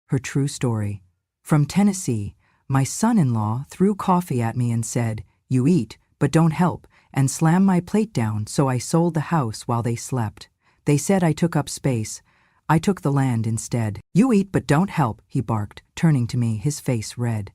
her true story. From Tennessee, my son-in-law threw coffee at me and said, "You eat, but don't help," and slammed my plate down, so I sold the house while they slept. They said I took up space. I took the land instead. "You eat, but don't help," he barked, turning to me, his face red.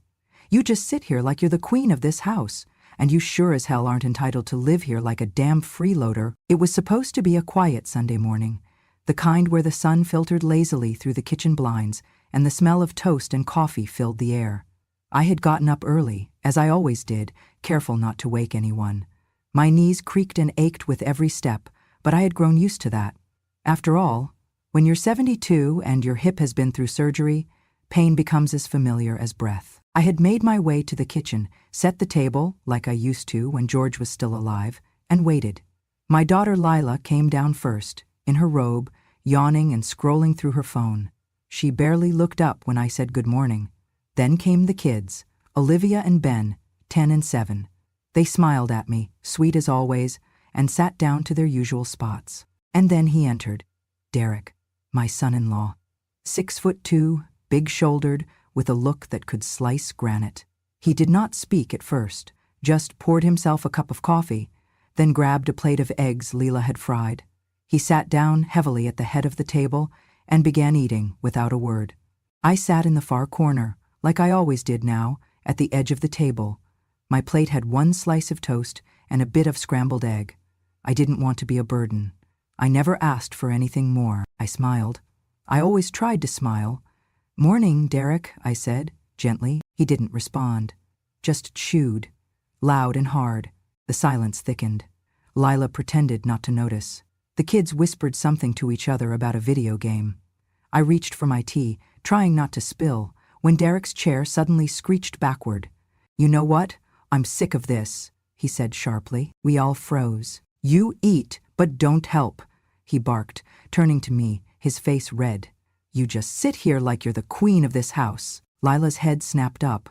"You just sit here like you're the queen of this house, and you sure as hell aren't entitled to live here like a damn freeloader." It was supposed to be a quiet Sunday morning, the kind where the sun filtered lazily through the kitchen blinds and the smell of toast and coffee filled the air. I had gotten up early, as I always did, careful not to wake anyone. My knees creaked and ached with every step, but I had grown used to that. After all, when you're 72 and your hip has been through surgery, pain becomes as familiar as breath. I had made my way to the kitchen, set the table, like I used to when George was still alive, and waited. My daughter Lila came down first, in her robe, yawning and scrolling through her phone. She barely looked up when I said good morning. Then came the kids, Olivia and Ben, 10 and 7. They smiled at me, sweet as always, and sat down to their usual spots. And then he entered. Derek, my son-in-law. 6'2", big-shouldered, with a look that could slice granite. He did not speak at first, just poured himself a cup of coffee, then grabbed a plate of eggs Leela had fried. He sat down heavily at the head of the table and began eating without a word. I sat in the far corner, like I always did now, at the edge of the table. My plate had one slice of toast and a bit of scrambled egg. I didn't want to be a burden. I never asked for anything more. I smiled. I always tried to smile. "Morning, Derek," I said, gently. He didn't respond. Just chewed, loud and hard. The silence thickened. Lila pretended not to notice. The kids whispered something to each other about a video game. I reached for my tea, trying not to spill, when Derek's chair suddenly screeched backward. "You know what? I'm sick of this," he said sharply. We all froze. "You eat, but don't help," he barked, turning to me, his face red. "You just sit here like you're the queen of this house." Lila's head snapped up.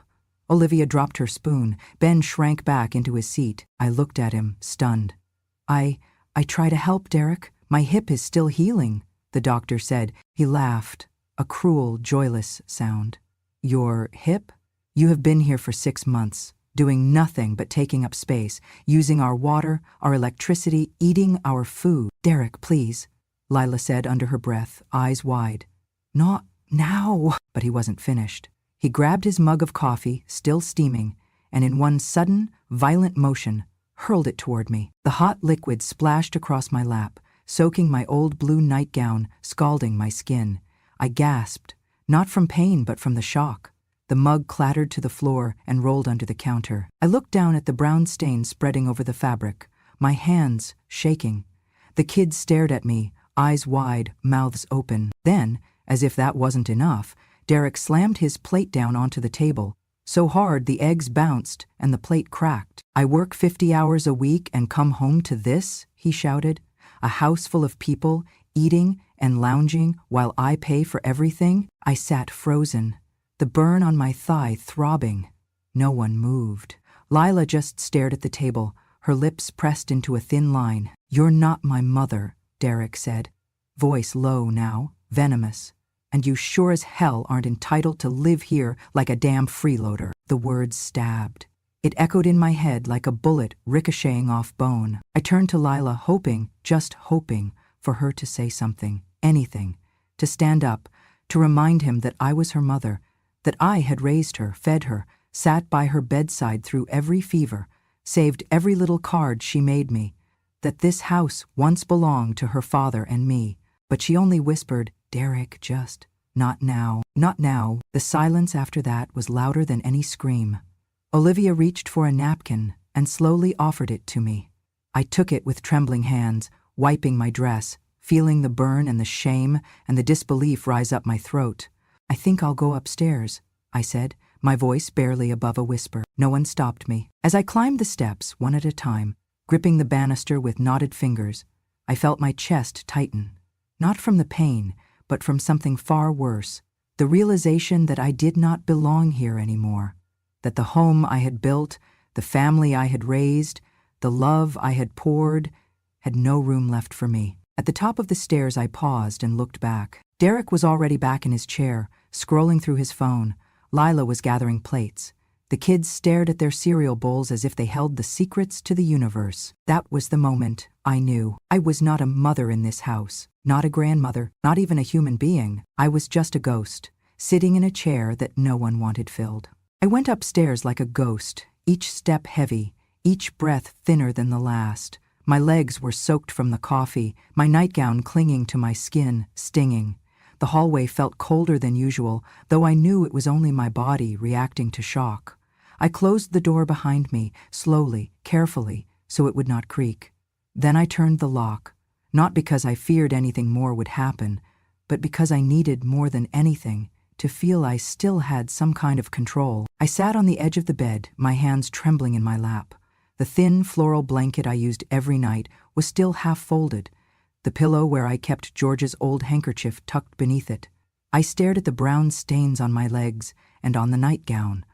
Olivia dropped her spoon. Ben shrank back into his seat. I looked at him, stunned. I try to help, Derek. My hip is still healing," the doctor said. He laughed, a cruel, joyless sound. "Your hip? You have been here for 6 months, doing nothing but taking up space, using our water, our electricity, eating our food." "Derek, please," Lila said under her breath, eyes wide. "Not now." But he wasn't finished. He grabbed his mug of coffee, still steaming, and in one sudden, violent motion, hurled it toward me. The hot liquid splashed across my lap, soaking my old blue nightgown, scalding my skin. I gasped, not from pain but from the shock. The mug clattered to the floor and rolled under the counter. I looked down at the brown stain spreading over the fabric, my hands shaking. The kids stared at me, eyes wide, mouths open. Then, as if that wasn't enough, Derek slammed his plate down onto the table, so hard the eggs bounced and the plate cracked. "I work 50 hours a week and come home to this?" he shouted. "A house full of people, eating and lounging while I pay for everything?" I sat frozen, the burn on my thigh throbbing. No one moved. Lila just stared at the table, her lips pressed into a thin line. "You're not my mother," Derek said, voice low now, venomous. "And you sure as hell aren't entitled to live here like a damn freeloader." The words stabbed. It echoed in my head like a bullet ricocheting off bone. I turned to Lila, hoping, just hoping, for her to say something, anything, to stand up, to remind him that I was her mother, that I had raised her, fed her, sat by her bedside through every fever, saved every little card she made me, that this house once belonged to her father and me. But she only whispered, "Derek, just, not now, not now." The silence after that was louder than any scream. Olivia reached for a napkin and slowly offered it to me. I took it with trembling hands, wiping my dress, feeling the burn and the shame and the disbelief rise up my throat. "I think I'll go upstairs," I said, my voice barely above a whisper. No one stopped me. As I climbed the steps, one at a time, gripping the banister with knotted fingers, I felt my chest tighten. Not from the pain, but from something far worse, the realization that I did not belong here anymore, that the home I had built, the family I had raised, the love I had poured, had no room left for me. At the top of the stairs I paused and looked back. Derek was already back in his chair, scrolling through his phone. Lila was gathering plates. The kids stared at their cereal bowls as if they held the secrets to the universe. That was the moment I knew. I was not a mother in this house, not a grandmother, not even a human being. I was just a ghost, sitting in a chair that no one wanted filled. I went upstairs like a ghost, each step heavy, each breath thinner than the last. My legs were soaked from the coffee, my nightgown clinging to my skin, stinging. The hallway felt colder than usual, though I knew it was only my body reacting to shock. I closed the door behind me, slowly, carefully, so it would not creak. Then I turned the lock, not because I feared anything more would happen, but because I needed more than anything to feel I still had some kind of control. I sat on the edge of the bed, my hands trembling in my lap. The thin floral blanket I used every night was still half folded, the pillow where I kept George's old handkerchief tucked beneath it. I stared at the brown stains on my legs and on the nightgown,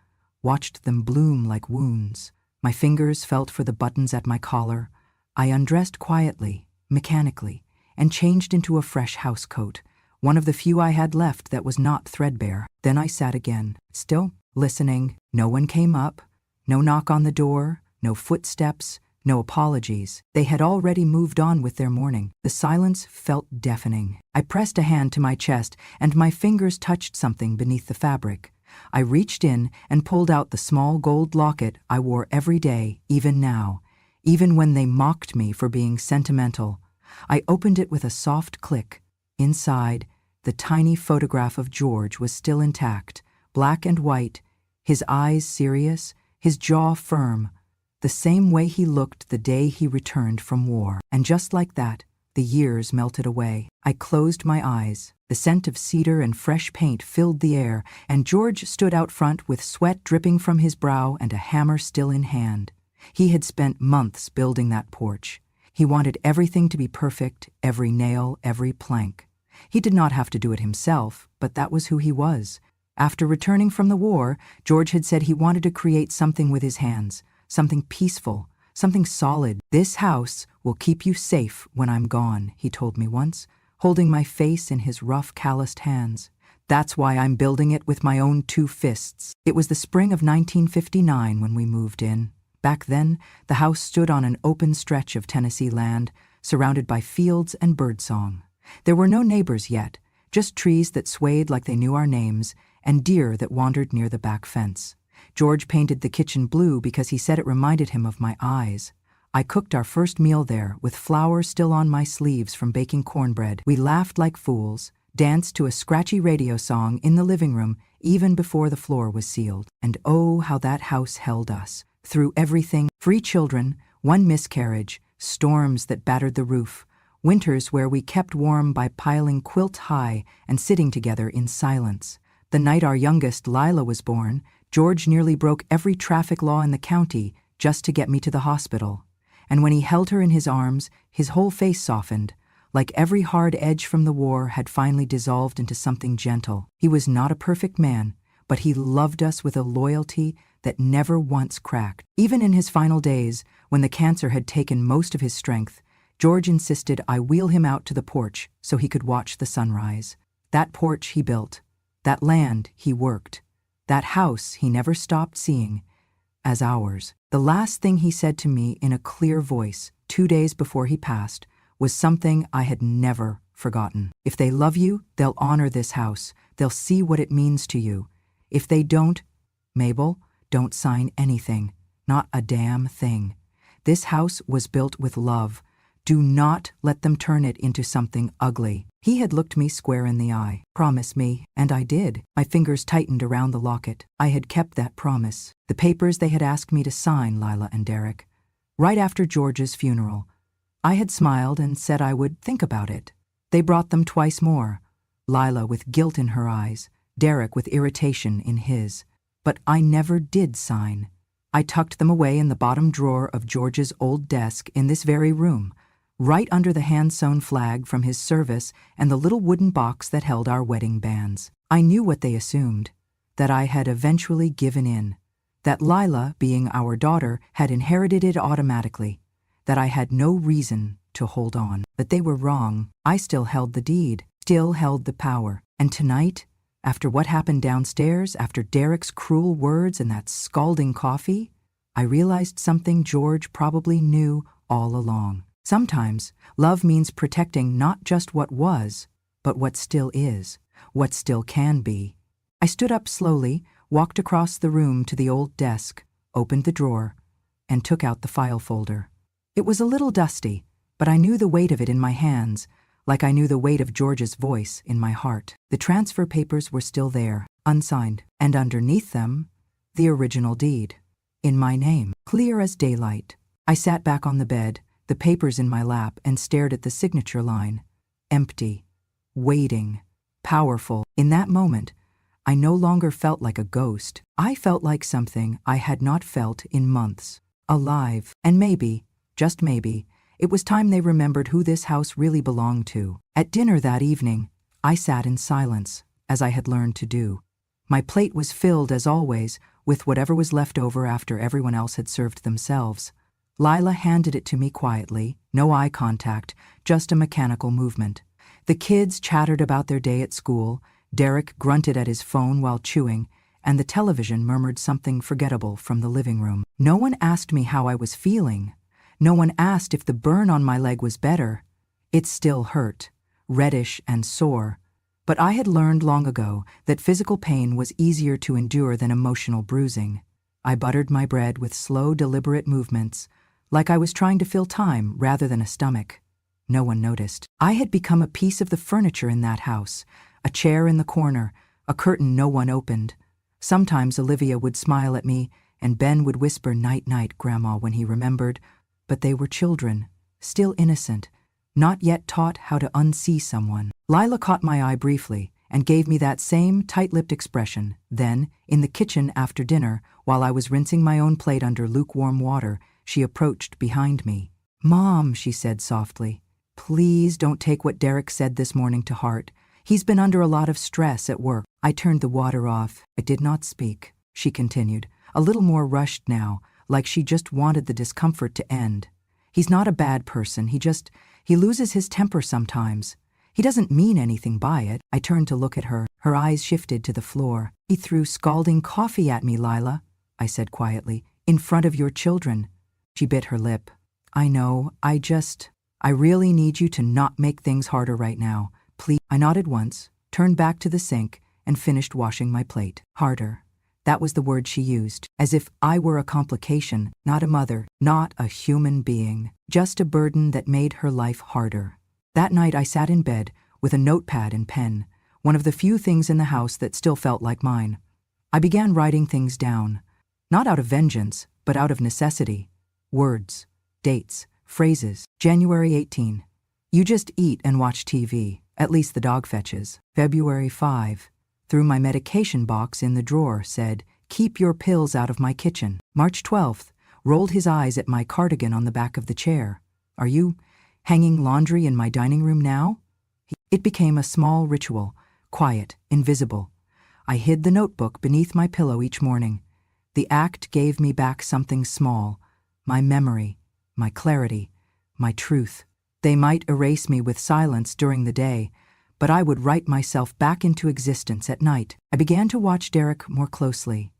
watched them bloom like wounds. My fingers felt for the buttons at my collar. I undressed quietly, mechanically, and changed into a fresh housecoat, one of the few I had left that was not threadbare. Then I sat again, still, listening. No one came up, no knock on the door, no footsteps, no apologies. They had already moved on with their morning. The silence felt deafening. I pressed a hand to my chest, and my fingers touched something beneath the fabric. I reached in and pulled out the small gold locket I wore every day, even now, even when they mocked me for being sentimental. I opened it with a soft click. Inside, the tiny photograph of George was still intact, black and white, his eyes serious, his jaw firm, the same way he looked the day he returned from war. And just like that, the years melted away. I closed my eyes. The scent of cedar and fresh paint filled the air, and George stood out front with sweat dripping from his brow and a hammer still in hand. He had spent months building that porch. He wanted everything to be perfect, every nail, every plank. He did not have to do it himself, but that was who he was. After returning from the war, George had said he wanted to create something with his hands, something peaceful, something solid. "This house will keep you safe when I'm gone," he told me once, holding my face in his rough, calloused hands. "That's why I'm building it with my own 2 fists." It was the spring of 1959 when we moved in. Back then, the house stood on an open stretch of Tennessee land, surrounded by fields and birdsong. There were no neighbors yet, just trees that swayed like they knew our names, and deer that wandered near the back fence. George painted the kitchen blue because he said it reminded him of my eyes. I cooked our first meal there, with flour still on my sleeves from baking cornbread. We laughed like fools, danced to a scratchy radio song in the living room even before the floor was sealed. And oh, how that house held us. Through everything, 3 children, 1 miscarriage, storms that battered the roof, winters where we kept warm by piling quilt high and sitting together in silence. The night our youngest, Lila, was born, George nearly broke every traffic law in the county just to get me to the hospital. And when he held her in his arms, his whole face softened, like every hard edge from the war had finally dissolved into something gentle. He was not a perfect man, but he loved us with a loyalty that never once cracked. Even in his final days, when the cancer had taken most of his strength, George insisted I wheel him out to the porch so he could watch the sunrise. That porch he built, that land he worked, that house he never stopped seeing as ours. The last thing he said to me in a clear voice 2 days before he passed was something I had never forgotten. "If they love you, they'll honor this house. They'll see what it means to you. If they don't, Mabel, don't sign anything. Not a damn thing. This house was built with love. Do not let them turn it into something ugly." He had looked me square in the eye. "Promise me," and I did. My fingers tightened around the locket. I had kept that promise. The papers they had asked me to sign, Lila and Derek. Right after George's funeral. I had smiled and said I would think about it. They brought them twice more. Lila with guilt in her eyes, Derek with irritation in his. But I never did sign. I tucked them away in the bottom drawer of George's old desk in this very room, right under the hand-sewn flag from his service and the little wooden box that held our wedding bands. I knew what they assumed, that I had eventually given in, that Lila, being our daughter, had inherited it automatically, that I had no reason to hold on. But they were wrong. I still held the deed, still held the power. And tonight, After what happened downstairs, after Derek's cruel words and that scalding coffee, I realized something George probably knew all along. Sometimes, love means protecting not just what was, but what still is, what still can be. I stood up slowly, walked across the room to the old desk, opened the drawer, and took out the file folder. It was a little dusty, but I knew the weight of it in my hands, like I knew the weight of George's voice in my heart. The transfer papers were still there, unsigned, and underneath them, the original deed. In my name, clear as daylight. I sat back on the bed, the papers in my lap, and stared at the signature line. Empty, waiting, powerful. In that moment, I no longer felt like a ghost. I felt like something I had not felt in months. Alive. And maybe, just maybe, it was time they remembered who this house really belonged to. At dinner that evening, I sat in silence, as I had learned to do. My plate was filled, as always, with whatever was left over after everyone else had served themselves. Lila handed it to me quietly, no eye contact, just a mechanical movement. The kids chattered about their day at school, Derek grunted at his phone while chewing, and the television murmured something forgettable from the living room. No one asked me how I was feeling. No one asked if the burn on my leg was better. It still hurt, reddish and sore, but I had learned long ago that physical pain was easier to endure than emotional bruising. I buttered my bread with slow, deliberate movements, like I was trying to fill time rather than a stomach. No one noticed. I had become a piece of the furniture in that house, a chair in the corner, a curtain no one opened. Sometimes Olivia would smile at me, and Ben would whisper, "Night, night, Grandma," when he remembered. But they were children, still innocent, not yet taught how to unsee someone. Lila caught my eye briefly and gave me that same tight-lipped expression. Then, in the kitchen after dinner, while I was rinsing my own plate under lukewarm water, she approached behind me. "Mom," she said softly, "please don't take what Derek said this morning to heart. He's been under a lot of stress at work." I turned the water off. I did not speak, she continued, a little more rushed now, like she just wanted the discomfort to end. "He's not a bad person, he loses his temper sometimes. He doesn't mean anything by it." I turned to look at her. Her eyes shifted to the floor. "He threw scalding coffee at me, Lila," I said quietly, "in front of your children." She bit her lip. "I know, I really need you to not make things harder right now, please." I nodded once, turned back to the sink, and finished washing my plate. Harder. That was the word she used, as if I were a complication, not a mother, not a human being, just a burden that made her life harder. That night I sat in bed with a notepad and pen, one of the few things in the house that still felt like mine. I began writing things down, not out of vengeance, but out of necessity. Words, dates, phrases. January 18. You just eat and watch TV, at least the dog fetches. February 5. Threw my medication box in the drawer, said, "Keep your pills out of my kitchen." March 12th, rolled his eyes at my cardigan on the back of the chair. "Are you hanging laundry in my dining room now?" It became a small ritual, quiet, invisible. I hid the notebook beneath my pillow each morning. The act gave me back something small, my memory, my clarity, my truth. They might erase me with silence during the day, but I would write myself back into existence at night. I began to watch Derek more closely.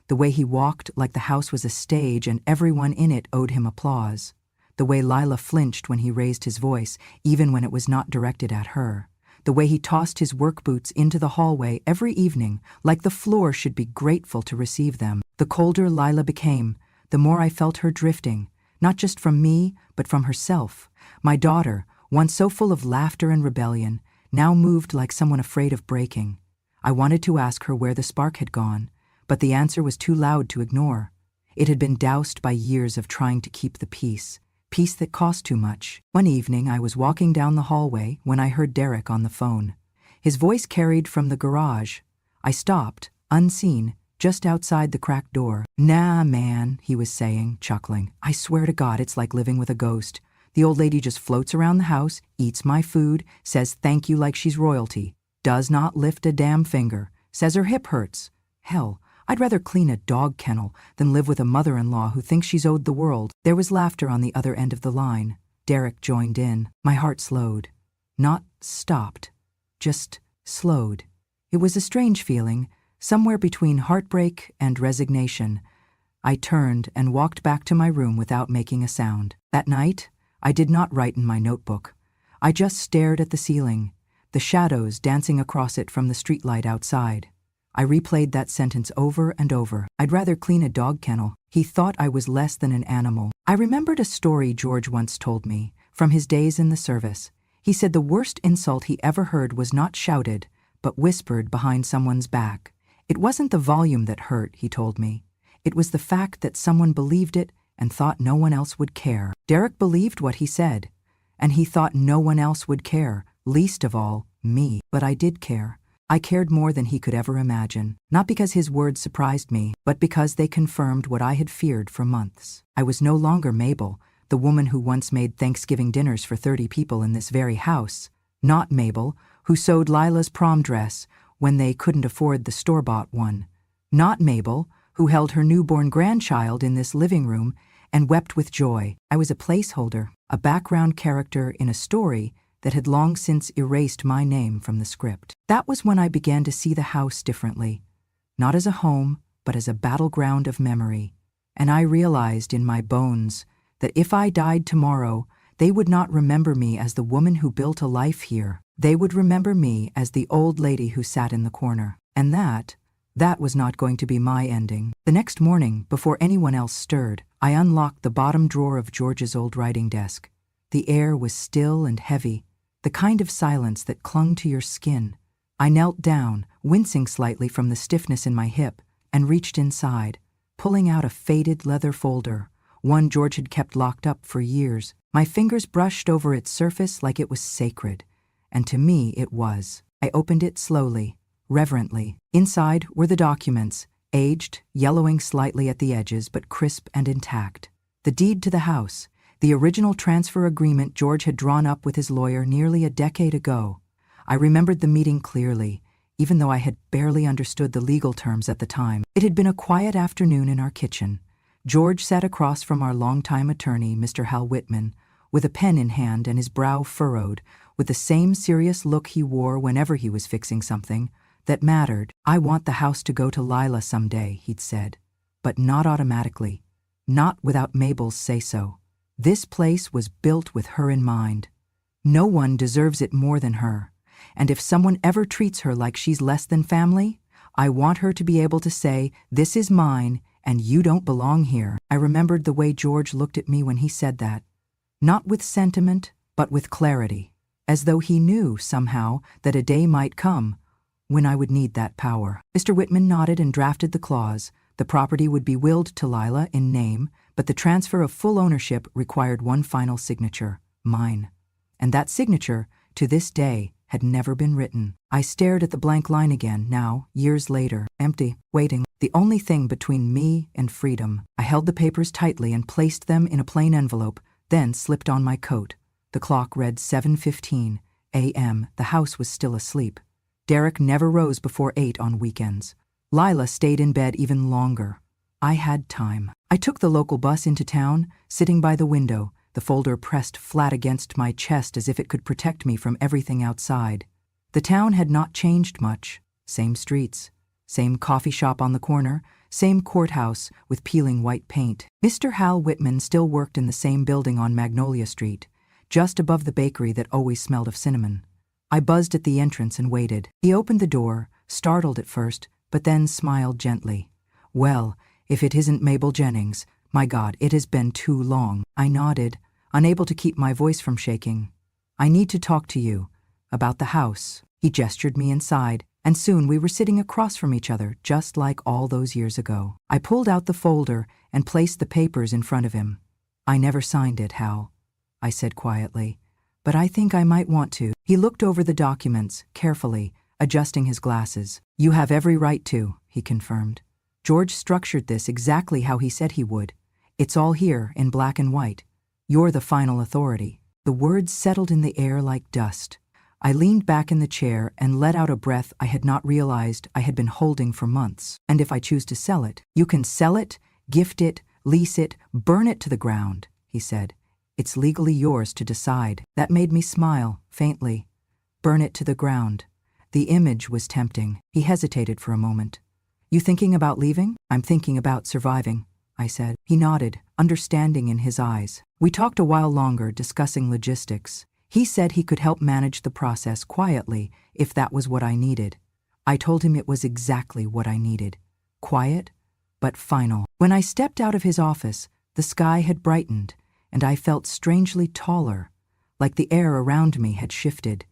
The way he walked like the house was a stage and everyone in it owed him applause. The way Lila flinched when he raised his voice, even when it was not directed at her. The way he tossed his work boots into the hallway every evening, like the floor should be grateful to receive them. The colder Lila became, the more I felt her drifting, not just from me, but from herself. My daughter, once so full of laughter and rebellion, now moved like someone afraid of breaking. I wanted to ask her where the spark had gone, but the answer was too loud to ignore. It had been doused by years of trying to keep the peace that cost too much. One evening I was walking down the hallway when I heard Derek on the phone. His voice carried from the garage. I stopped, unseen, just outside the cracked door. "Nah, man," he was saying, chuckling. "I swear to God it's like living with a ghost. The old lady just floats around the house, eats my food, says thank you like she's royalty, does not lift a damn finger, says her hip hurts. Hell, I'd rather clean a dog kennel than live with a mother-in-law who thinks she's owed the world." There was laughter on the other end of the line. Derek joined in. My heart slowed. Not stopped, just slowed. It was a strange feeling, somewhere between heartbreak and resignation. I turned and walked back to my room without making a sound. That night, I did not write in my notebook. I just stared at the ceiling, the shadows dancing across it from the streetlight outside. I replayed that sentence over and over. I'd rather clean a dog kennel. He thought I was less than an animal. I remembered a story George once told me, from his days in the service. He said the worst insult he ever heard was not shouted, but whispered behind someone's back. It wasn't the volume that hurt, he told me. It was the fact that someone believed it and thought no one else would care. Derek believed what he said, and he thought no one else would care, least of all, me. But I did care. I cared more than he could ever imagine, not because his words surprised me, but because they confirmed what I had feared for months. I was no longer Mabel, the woman who once made Thanksgiving dinners for 30 people in this very house. Not Mabel, who sewed Lila's prom dress when they couldn't afford the store-bought one. Not Mabel, who held her newborn grandchild in this living room and wept with joy. I was a placeholder, a background character in a story that had long since erased my name from the script. That was when I began to see the house differently, not as a home, but as a battleground of memory. And I realized in my bones that if I died tomorrow, they would not remember me as the woman who built a life here. They would remember me as the old lady who sat in the corner. And that was not going to be my ending. The next morning, before anyone else stirred, I unlocked the bottom drawer of George's old writing desk. The air was still and heavy, the kind of silence that clung to your skin. I knelt down, wincing slightly from the stiffness in my hip, and reached inside, pulling out a faded leather folder, one George had kept locked up for years. My fingers brushed over its surface like it was sacred, and to me it was. I opened it slowly, reverently. Inside were the documents, aged, yellowing slightly at the edges, but crisp and intact. The deed to the house, the original transfer agreement George had drawn up with his lawyer nearly a decade ago. I remembered the meeting clearly, even though I had barely understood the legal terms at the time. It had been a quiet afternoon in our kitchen. George sat across from our longtime attorney, Mr. Hal Whitman, with a pen in hand and his brow furrowed, with the same serious look he wore whenever he was fixing something that mattered. "I want the house to go to Lila someday," he'd said, "but not automatically, not without Mabel's say-so. This place was built with her in mind. No one deserves it more than her, and if someone ever treats her like she's less than family, I want her to be able to say, 'This is mine, and you don't belong here.'" I remembered the way George looked at me when he said that, not with sentiment, but with clarity, as though he knew, somehow, that a day might come when I would need that power. Mr. Whitman nodded and drafted the clause. The property would be willed to Lila in name, but the transfer of full ownership required one final signature, mine. And that signature, to this day, had never been written. I stared at the blank line again, now, years later, empty, waiting, the only thing between me and freedom. I held the papers tightly and placed them in a plain envelope, then slipped on my coat. The clock read 7:15 a.m. The house was still asleep. Derek never rose before 8 on weekends. Lila stayed in bed even longer. I had time. I took the local bus into town, sitting by the window, the folder pressed flat against my chest as if it could protect me from everything outside. The town had not changed much. Same streets, same coffee shop on the corner, same courthouse with peeling white paint. Mr. Hal Whitman still worked in the same building on Magnolia Street, just above the bakery that always smelled of cinnamon. I buzzed at the entrance and waited. He opened the door, startled at first, but then smiled gently. "Well, if it isn't Mabel Jennings, my God, it has been too long." I nodded, unable to keep my voice from shaking. "I need to talk to you about the house." He gestured me inside, and soon we were sitting across from each other, just like all those years ago. I pulled out the folder and placed the papers in front of him. "I never signed it, Hal," I said quietly, "but I think I might want to." He looked over the documents, carefully, adjusting his glasses. "You have every right to," he confirmed. "George structured this exactly how he said he would. It's all here, in black and white. You're the final authority." The words settled in the air like dust. I leaned back in the chair and let out a breath I had not realized I had been holding for months. "And if I choose to sell it, you can sell it, gift it, lease it, burn it to the ground," he said. "It's legally yours to decide." That made me smile, faintly. Burn it to the ground. The image was tempting. He hesitated for a moment. You thinking about leaving? I'm thinking about surviving, I said. He nodded, understanding in his eyes. We talked a while longer, discussing logistics. He said he could help manage the process quietly if that was what I needed. I told him it was exactly what I needed. Quiet, but final. When I stepped out of his office, the sky had brightened, and I felt strangely taller, like the air around me had shifted.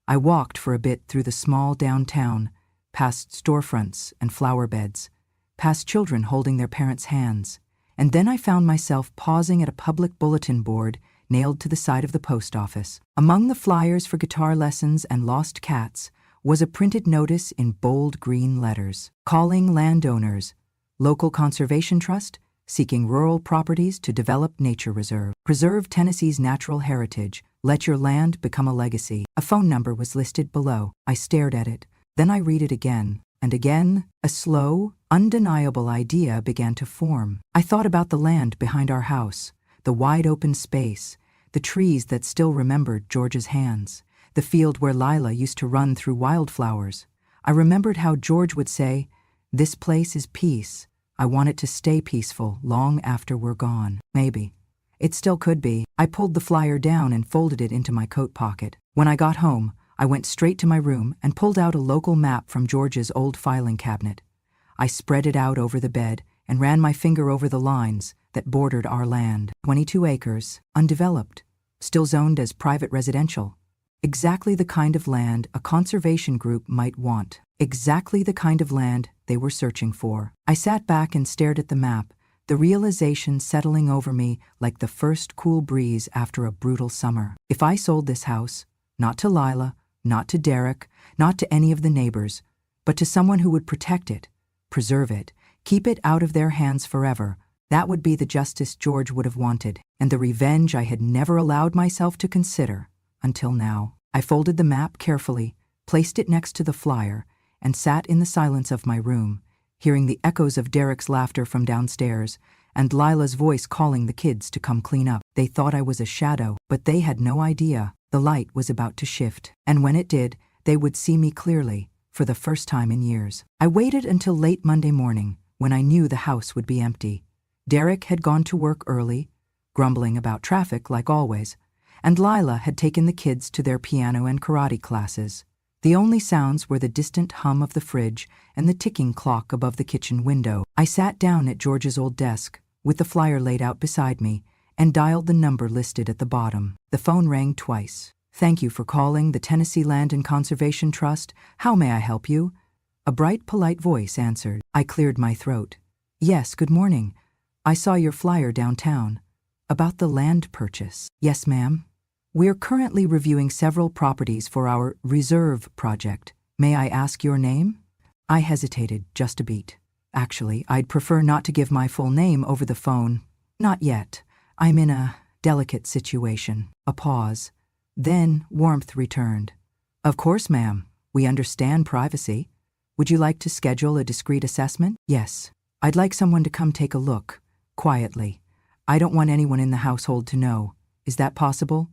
I walked for a bit through the small downtown, past storefronts and flower beds, past children holding their parents' hands, and then I found myself pausing at a public bulletin board nailed to the side of the post office. Among the flyers for guitar lessons and lost cats was a printed notice in bold green letters, calling landowners, local conservation trust, seeking rural properties to develop nature reserve. Preserve Tennessee's natural heritage. Let your land become a legacy. A phone number was listed below. I stared at it. Then I read it again, and again. A slow, undeniable idea began to form. I thought about the land behind our house, the wide open space, the trees that still remembered George's hands, the field where Lila used to run through wildflowers. I remembered how George would say, "This place is peace. I want it to stay peaceful long after we're gone." Maybe. It still could be. I pulled the flyer down and folded it into my coat pocket. When I got home, I went straight to my room and pulled out a local map from George's old filing cabinet. I spread it out over the bed and ran my finger over the lines that bordered our land. 22 acres, undeveloped, still zoned as private residential. Exactly the kind of land a conservation group might want. Exactly the kind of land they were searching for. I sat back and stared at the map, the realization settling over me like the first cool breeze after a brutal summer. If I sold this house, not to Lila, not to Derek, not to any of the neighbors, but to someone who would protect it, preserve it, keep it out of their hands forever, that would be the justice George would have wanted, and the revenge I had never allowed myself to consider until now. I folded the map carefully, placed it next to the flyer, and sat in the silence of my room, hearing the echoes of Derek's laughter from downstairs and Lila's voice calling the kids to come clean up. They thought I was a shadow, but they had no idea the light was about to shift, and when it did, they would see me clearly, for the first time in years. I waited until late Monday morning, when I knew the house would be empty. Derek had gone to work early, grumbling about traffic like always, and Lila had taken the kids to their piano and karate classes. The only sounds were the distant hum of the fridge and the ticking clock above the kitchen window. I sat down at George's old desk, with the flyer laid out beside me, and dialed the number listed at the bottom. The phone rang twice. "Thank you for calling the Tennessee Land and Conservation Trust. How may I help you?" A bright, polite voice answered. I cleared my throat. "Yes, good morning. I saw your flyer downtown. About the land purchase." "Yes, ma'am. We're currently reviewing several properties for our reserve project. May I ask your name?" I hesitated just a beat. Actually, I'd prefer not to give my full name over the phone. Not yet. I'm in a delicate situation. A pause. Then warmth returned. "Of course, ma'am. We understand privacy. Would you like to schedule a discreet assessment?" "Yes. I'd like someone to come take a look, quietly. I don't want anyone in the household to know. Is that possible?"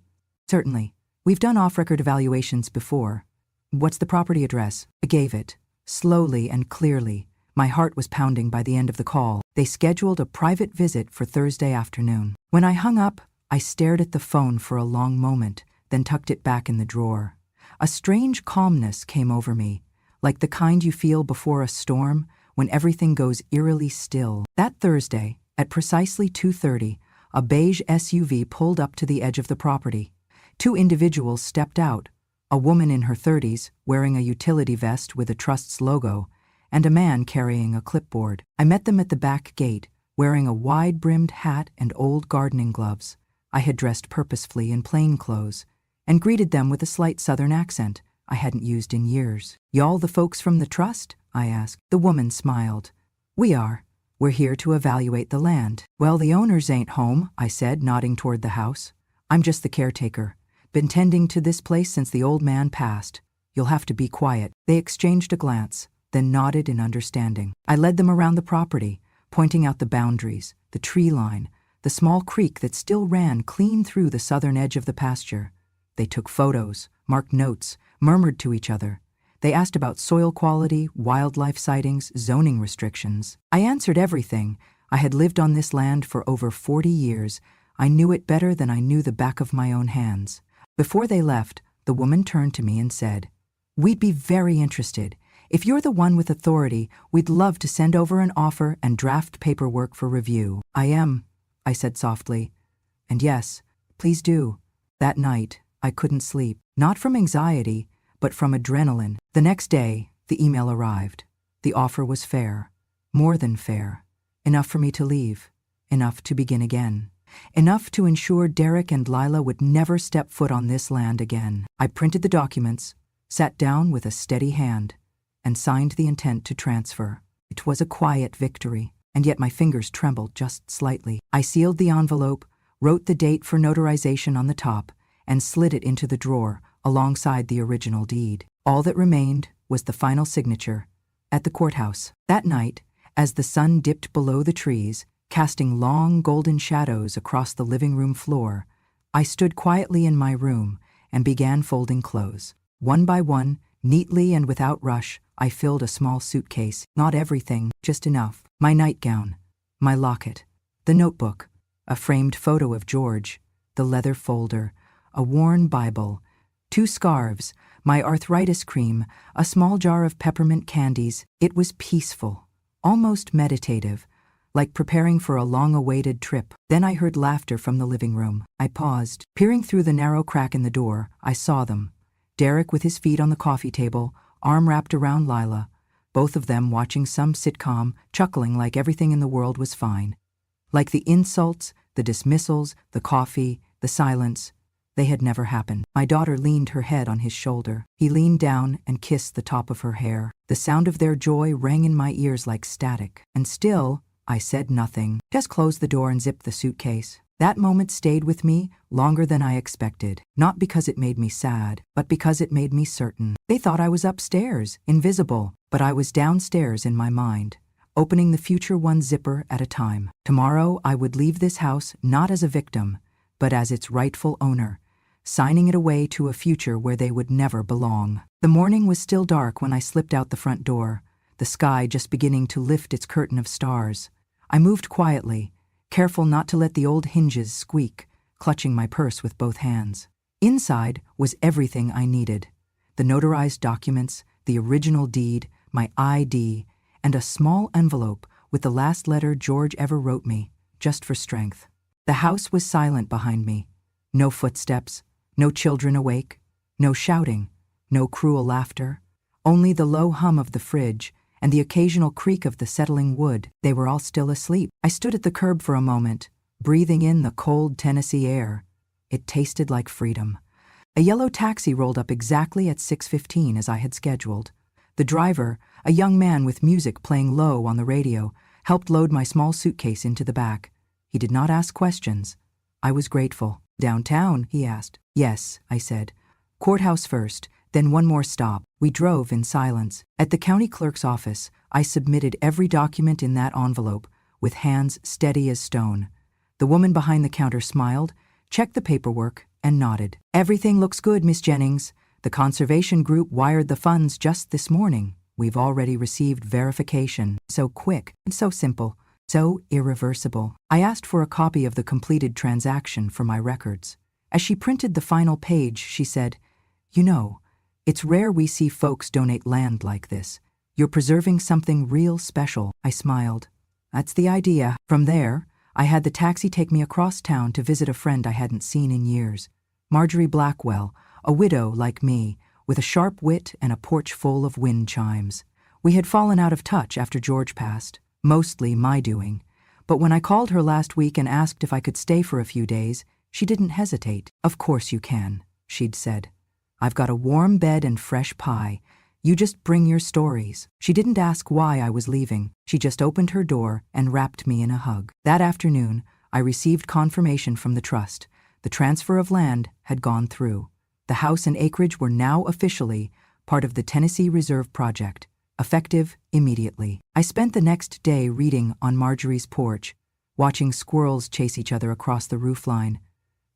"Certainly. We've done off-record evaluations before. What's the property address?" I gave it, slowly and clearly. My heart was pounding by the end of the call. They scheduled a private visit for Thursday afternoon. When I hung up, I stared at the phone for a long moment, then tucked it back in the drawer. A strange calmness came over me, like the kind you feel before a storm, when everything goes eerily still. That Thursday, at precisely 2:30, a beige SUV pulled up to the edge of the property. Two individuals stepped out, a woman in her 30s, wearing a utility vest with a Trust's logo, and a man carrying a clipboard. I met them at the back gate, wearing a wide-brimmed hat and old gardening gloves. I had dressed purposefully in plain clothes, and greeted them with a slight southern accent I hadn't used in years. "Y'all the folks from the Trust?" I asked. The woman smiled. "We are. We're here to evaluate the land." "Well, the owners ain't home," I said, nodding toward the house. "I'm just the caretaker. Been tending to this place since the old man passed. You'll have to be quiet." They exchanged a glance, then nodded in understanding. I led them around the property, pointing out the boundaries, the tree line, the small creek that still ran clean through the southern edge of the pasture. They took photos, marked notes, murmured to each other. They asked about soil quality, wildlife sightings, zoning restrictions. I answered everything. I had lived on this land for over 40 years. I knew it better than I knew the back of my own hands. Before they left, the woman turned to me and said, "We'd be very interested. If you're the one with authority, we'd love to send over an offer and draft paperwork for review." "I am," I said softly. "And yes, please do." That night, I couldn't sleep, not from anxiety, but from adrenaline. The next day, the email arrived. The offer was fair, more than fair. Enough for me to leave, enough to begin again. Enough to ensure Derek and Lila would never step foot on this land again. I printed the documents, sat down with a steady hand, and signed the intent to transfer. It was a quiet victory, and yet my fingers trembled just slightly. I sealed the envelope, wrote the date for notarization on the top, and slid it into the drawer alongside the original deed. All that remained was the final signature at the courthouse. That night, as the sun dipped below the trees, casting long golden shadows across the living room floor, I stood quietly in my room and began folding clothes. One by one, neatly and without rush, I filled a small suitcase. Not everything, just enough. My nightgown, my locket, the notebook, a framed photo of George, the leather folder, a worn Bible, 2 scarves, my arthritis cream, a small jar of peppermint candies. It was peaceful, almost meditative, like preparing for a long-awaited trip. Then I heard laughter from the living room. I paused. Peering through the narrow crack in the door, I saw them. Derek with his feet on the coffee table, arm wrapped around Lila, both of them watching some sitcom, chuckling like everything in the world was fine. Like the insults, the dismissals, the coffee, the silence, they had never happened. My daughter leaned her head on his shoulder. He leaned down and kissed the top of her hair. The sound of their joy rang in my ears like static. And still, I said nothing. Just closed the door and zipped the suitcase. That moment stayed with me longer than I expected. Not because it made me sad, but because it made me certain. They thought I was upstairs, invisible, but I was downstairs in my mind, opening the future one zipper at a time. Tomorrow I would leave this house not as a victim, but as its rightful owner, signing it away to a future where they would never belong. The morning was still dark when I slipped out the front door, the sky just beginning to lift its curtain of stars. I moved quietly, careful not to let the old hinges squeak, clutching my purse with both hands. Inside was everything I needed: the notarized documents, the original deed, my ID, and a small envelope with the last letter George ever wrote me, just for strength. The house was silent behind me. No footsteps, no children awake, no shouting, no cruel laughter, only the low hum of the fridge and the occasional creak of the settling wood. They were all still asleep. I stood at the curb for a moment, breathing in the cold Tennessee air. It tasted like freedom. A yellow taxi rolled up exactly at 6:15 as I had scheduled. The driver, a young man with music playing low on the radio, helped load my small suitcase into the back. He did not ask questions. I was grateful. "Downtown?" he asked. "Yes," I said. "Courthouse first, then one more stop." We drove in silence. At the county clerk's office, I submitted every document in that envelope, with hands steady as stone. The woman behind the counter smiled, checked the paperwork, and nodded. "Everything looks good, Miss Jennings. The conservation group wired the funds just this morning. We've already received verification. So quick and so simple. So irreversible." I asked for a copy of the completed transaction for my records. As she printed the final page, she said, "You know, it's rare we see folks donate land like this. You're preserving something real special." I smiled. "That's the idea." From there, I had the taxi take me across town to visit a friend I hadn't seen in years. Marjorie Blackwell, a widow like me, with a sharp wit and a porch full of wind chimes. We had fallen out of touch after George passed. Mostly my doing. But when I called her last week and asked if I could stay for a few days, she didn't hesitate. "Of course you can," she'd said. "I've got a warm bed and fresh pie. You just bring your stories." She didn't ask why I was leaving. She just opened her door and wrapped me in a hug. That afternoon, I received confirmation from the trust. The transfer of land had gone through. The house and acreage were now officially part of the Tennessee Reserve Project, effective immediately. I spent the next day reading on Marjorie's porch, watching squirrels chase each other across the roofline.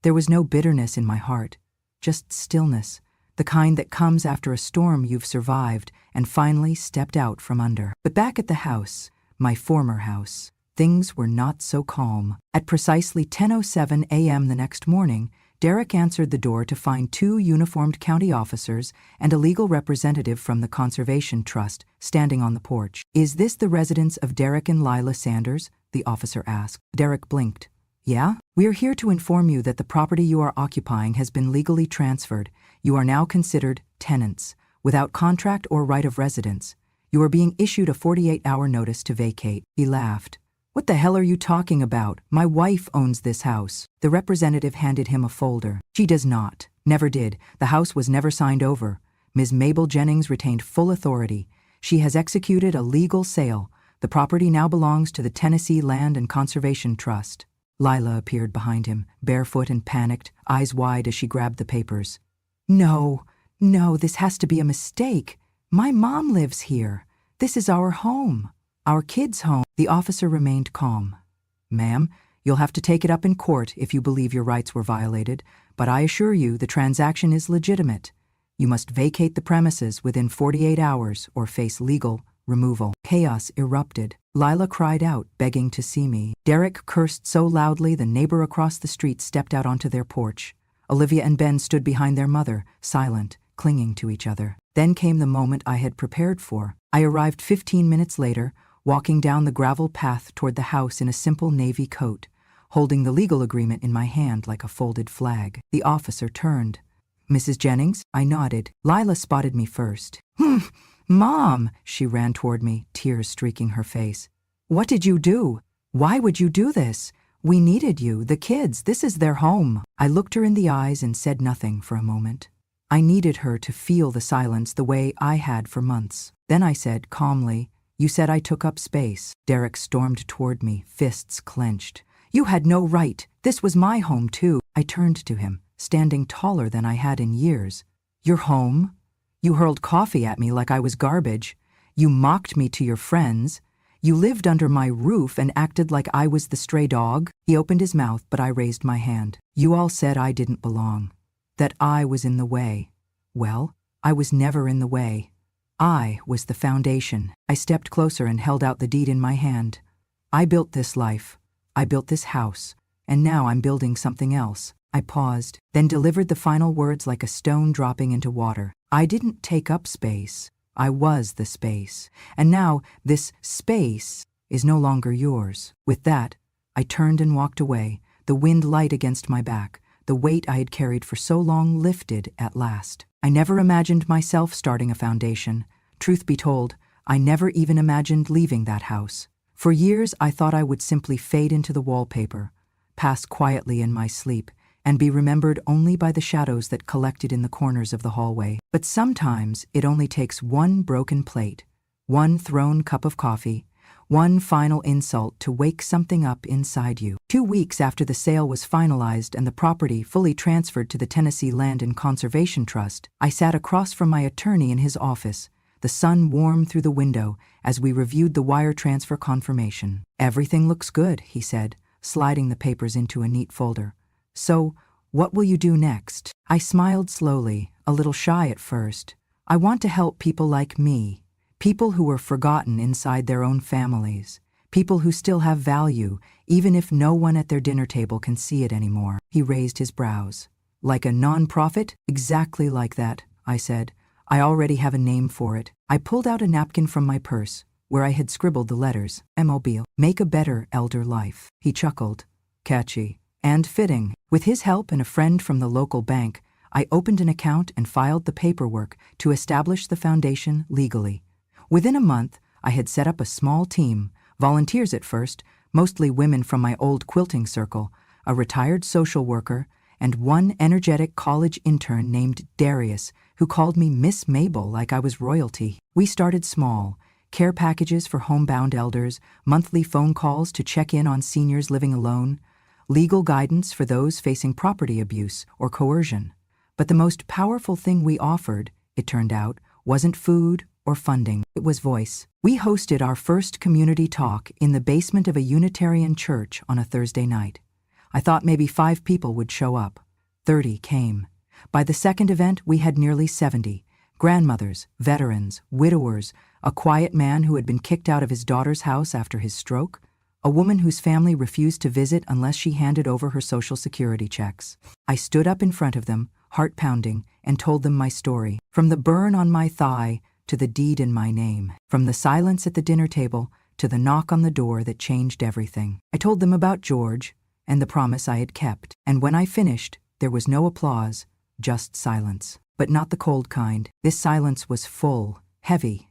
There was no bitterness in my heart, just stillness, the kind that comes after a storm you've survived and finally stepped out from under. But back at the house, my former house, things were not so calm. At precisely 10:07 a.m. the next morning, Derek answered the door to find 2 uniformed county officers and a legal representative from the Conservation Trust standing on the porch. "Is this the residence of Derek and Lila Sanders?" the officer asked. Derek blinked. "Yeah? We are here to inform you that the property you are occupying has been legally transferred. You are now considered tenants, without contract or right of residence. You are being issued a 48-hour notice to vacate." He laughed. "What the hell are you talking about? My wife owns this house." The representative handed him a folder. "She does not. Never did. The house was never signed over. Ms. Mabel Jennings retained full authority. She has executed a legal sale. The property now belongs to the Tennessee Land and Conservation Trust." Lila appeared behind him, barefoot and panicked, eyes wide as she grabbed the papers. No, this has to be a mistake. My mom lives here. This is our home. Our kids' home." The officer remained calm. "Ma'am, you'll have to take it up in court if you believe your rights were violated, but I assure you the transaction is legitimate. You must vacate the premises within 48 hours or face legal removal." Chaos erupted. Lila cried out, begging to see me. Derek cursed so loudly the neighbor across the street stepped out onto their porch. Olivia and Ben stood behind their mother, silent, clinging to each other. Then came the moment I had prepared for. I arrived 15 minutes later, walking down the gravel path toward the house in a simple navy coat, holding the legal agreement in my hand like a folded flag. The officer turned. "Mrs. Jennings?" I nodded. Lila spotted me first. "Mom!" She ran toward me, tears streaking her face. "What did you do? Why would you do this? We needed you, the kids. This is their home." I looked her in the eyes and said nothing for a moment. I needed her to feel the silence the way I had for months. Then I said calmly, "You said I took up space." Derek stormed toward me, fists clenched. "You had no right. This was my home too." I turned to him, standing taller than I had in years. "Your home? You hurled coffee at me like I was garbage. You mocked me to your friends. You lived under my roof and acted like I was the stray dog." He opened his mouth, but I raised my hand. "You all said I didn't belong, that I was in the way. Well, I was never in the way. I was the foundation." I stepped closer and held out the deed in my hand. "I built this life. I built this house. And now I'm building something else." I paused, then delivered the final words like a stone dropping into water. "I didn't take up space. I was the space. And now this space is no longer yours." With that, I turned and walked away, the wind light against my back. The weight I had carried for so long lifted at last. I never imagined myself starting a foundation. Truth be told, I never even imagined leaving that house. For years, I thought I would simply fade into the wallpaper, pass quietly in my sleep, and be remembered only by the shadows that collected in the corners of the hallway. But sometimes it only takes one broken plate, one thrown cup of coffee, one final insult to wake something up inside you. 2 weeks after the sale was finalized and the property fully transferred to the Tennessee Land and Conservation Trust, I sat across from my attorney in his office, the sun warm through the window as we reviewed the wire transfer confirmation. "Everything looks good," he said, sliding the papers into a neat folder. "So, what will you do next?" I smiled slowly, a little shy at first. "I want to help people like me. People who were forgotten inside their own families. People who still have value, even if no one at their dinner table can see it anymore." He raised his brows. "Like a non-profit?" "Exactly like that," I said. "I already have a name for it." I pulled out a napkin from my purse, where I had scribbled the letters. "Mobile. Make a better elder life." He chuckled. "Catchy. And fitting." With his help and a friend from the local bank, I opened an account and filed the paperwork to establish the foundation legally. Within a month, I had set up a small team, volunteers at first, mostly women from my old quilting circle, a retired social worker, and one energetic college intern named Darius, who called me Miss Mabel like I was royalty. We started small, care packages for homebound elders, monthly phone calls to check in on seniors living alone, legal guidance for those facing property abuse or coercion. But the most powerful thing we offered, it turned out, wasn't food or funding. It was voice. We hosted our first community talk in the basement of a Unitarian church on a Thursday night. I thought maybe 5 people would show up. 30 came. By the second event, we had nearly 70. Grandmothers, veterans, widowers, a quiet man who had been kicked out of his daughter's house after his stroke, a woman whose family refused to visit unless she handed over her Social Security checks. I stood up in front of them, heart pounding, and told them my story, from the burn on my thigh to the deed in my name, from the silence at the dinner table to the knock on the door that changed everything. I told them about George and the promise I had kept, and when I finished, there was no applause, just silence. But not the cold kind. This silence was full, heavy,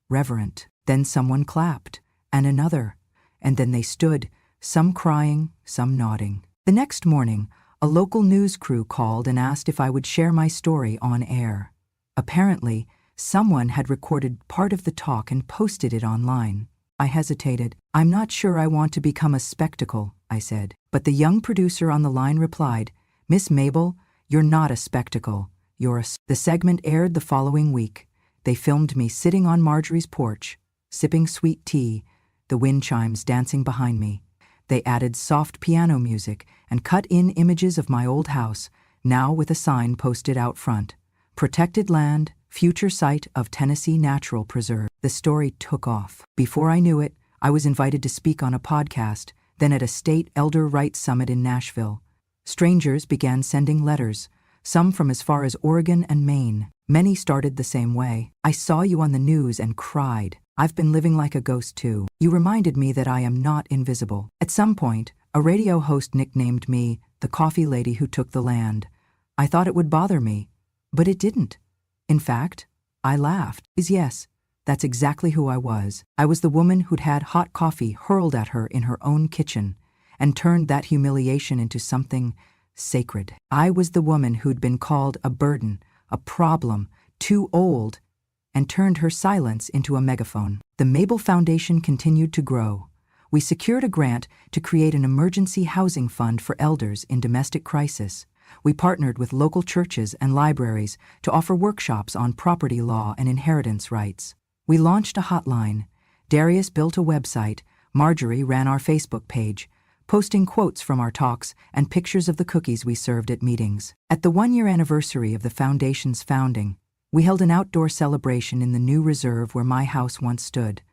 reverent. Then someone clapped, and another, and then they stood, some crying, some nodding. The next morning, a local news crew called and asked if I would share my story on air. Apparently, someone had recorded part of the talk and posted it online. I hesitated. "I'm not sure I want to become a spectacle," I said. But the young producer on the line replied, "Miss Mabel, you're not a spectacle. The segment aired the following week. They filmed me sitting on Marjorie's porch, sipping sweet tea, the wind chimes dancing behind me. They added soft piano music and cut in images of my old house, now with a sign posted out front. Protected land, future site of Tennessee Natural Preserve." The story took off. Before I knew it, I was invited to speak on a podcast, then at a state elder rights summit in Nashville. Strangers began sending letters, some from as far as Oregon and Maine. Many started the same way. "I saw you on the news and cried. I've been living like a ghost too. You reminded me that I am not invisible." At some point, a radio host nicknamed me the coffee lady who took the land. I thought it would bother me, but it didn't. In fact, I laughed. Yes, that's exactly who I was. I was the woman who'd had hot coffee hurled at her in her own kitchen and turned that humiliation into something sacred. I was the woman who'd been called a burden, a problem, too old, and turned her silence into a megaphone. The Mabel Foundation continued to grow. We secured a grant to create an emergency housing fund for elders in domestic crisis. We partnered with local churches and libraries to offer workshops on property law and inheritance rights. We launched a hotline. Darius built a website. Marjorie ran our Facebook page, posting quotes from our talks and pictures of the cookies we served at meetings. At the one-year anniversary of the foundation's founding, we held an outdoor celebration in the new reserve where my house once stood.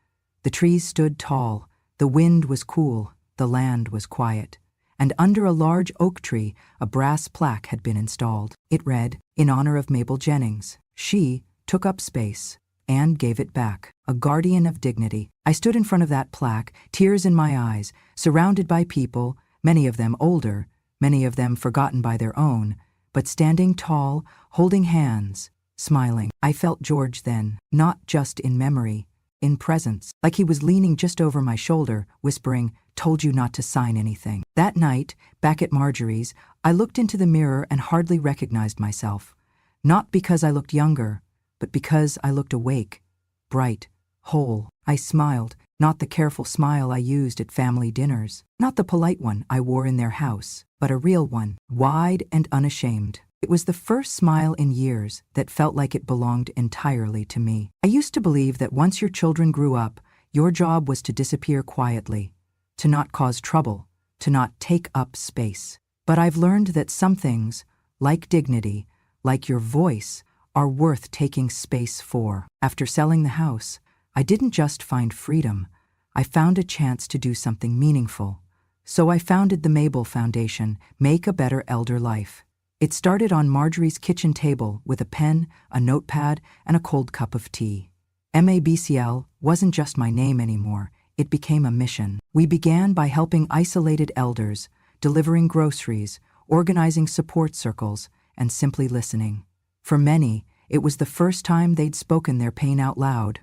The trees stood tall, the wind was cool, the land was quiet, and under a large oak tree, a brass plaque had been installed. It read, "In honor of Mabel Jennings. She took up space and gave it back, a guardian of dignity." I stood in front of that plaque, tears in my eyes, surrounded by people, many of them older, many of them forgotten by their own, but standing tall, holding hands, smiling. I felt George then, not just in memory, in presence, like he was leaning just over my shoulder, whispering, "Told you not to sign anything." That night, back at Marjorie's, I looked into the mirror and hardly recognized myself. Not because I looked younger, but because I looked awake, bright, whole. I smiled, not the careful smile I used at family dinners, not the polite one I wore in their house, but a real one, wide and unashamed. It was the first smile in years that felt like it belonged entirely to me. I used to believe that once your children grew up, your job was to disappear quietly, to not cause trouble, to not take up space. But I've learned that some things, like dignity, like your voice, are worth taking space for. After selling the house, I didn't just find freedom, I found a chance to do something meaningful. So I founded the Mabel Foundation, Make a Better Elder Life. It started on Marjorie's kitchen table with a pen, a notepad, and a cold cup of tea. MABCL wasn't just my name anymore, it became a mission. We began by helping isolated elders, delivering groceries, organizing support circles, and simply listening. For many, it was the first time they'd spoken their pain out loud.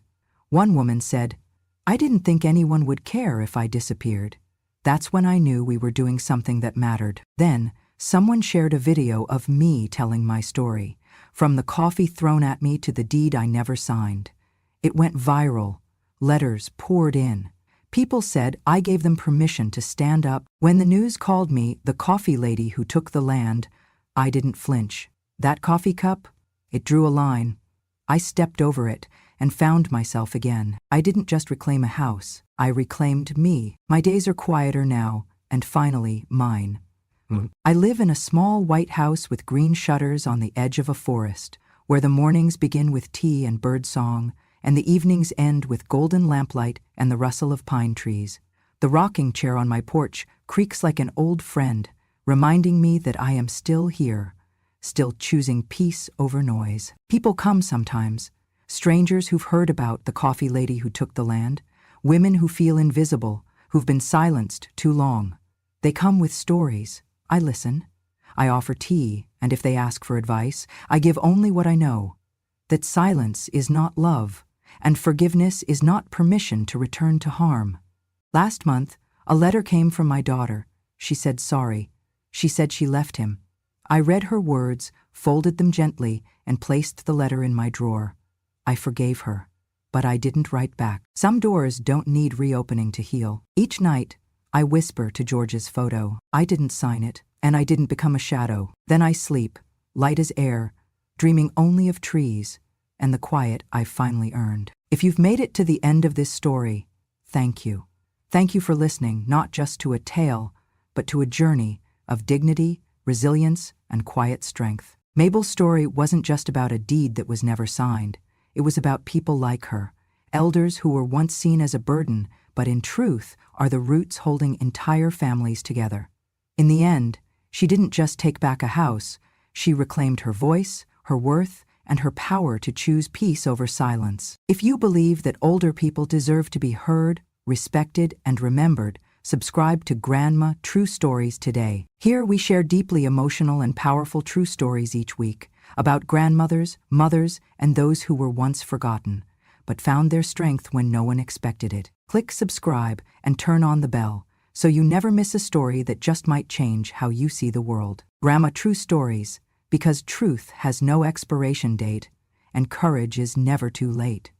One woman said, "I didn't think anyone would care if I disappeared." That's when I knew we were doing something that mattered. Then, someone shared a video of me telling my story, from the coffee thrown at me to the deed I never signed. It went viral. Letters poured in. People said I gave them permission to stand up. When the news called me the coffee lady who took the land, I didn't flinch. That coffee cup? It drew a line. I stepped over it and found myself again. I didn't just reclaim a house, I reclaimed me. My days are quieter now, and finally mine. I live in a small white house with green shutters on the edge of a forest, where the mornings begin with tea and bird song, and the evenings end with golden lamplight and the rustle of pine trees. The rocking chair on my porch creaks like an old friend, reminding me that I am still here, still choosing peace over noise. People come sometimes, strangers who've heard about the coffee lady who took the land, women who feel invisible, who've been silenced too long. They come with stories. I listen. I offer tea, and if they ask for advice, I give only what I know. That silence is not love, and forgiveness is not permission to return to harm. Last month, a letter came from my daughter. She said sorry. She said she left him. I read her words, folded them gently, and placed the letter in my drawer. I forgave her, but I didn't write back. Some doors don't need reopening to heal. Each night, I whisper to George's photo. I didn't sign it, and I didn't become a shadow. Then I sleep, light as air, dreaming only of trees and the quiet I've finally earned. If you've made it to the end of this story, thank you. Thank you for listening, not just to a tale, but to a journey of dignity, resilience, and quiet strength. Mabel's story wasn't just about a deed that was never signed. It was about people like her, elders who were once seen as a burden, but in truth are the roots holding entire families together. In the end, she didn't just take back a house, she reclaimed her voice, her worth, and her power to choose peace over silence. If you believe that older people deserve to be heard, respected, and remembered, subscribe to Grandma True Stories today. Here we share deeply emotional and powerful true stories each week about grandmothers, mothers, and those who were once forgotten, but found their strength when no one expected it. Click subscribe and turn on the bell so you never miss a story that just might change how you see the world. Grandma True Stories, because truth has no expiration date and courage is never too late.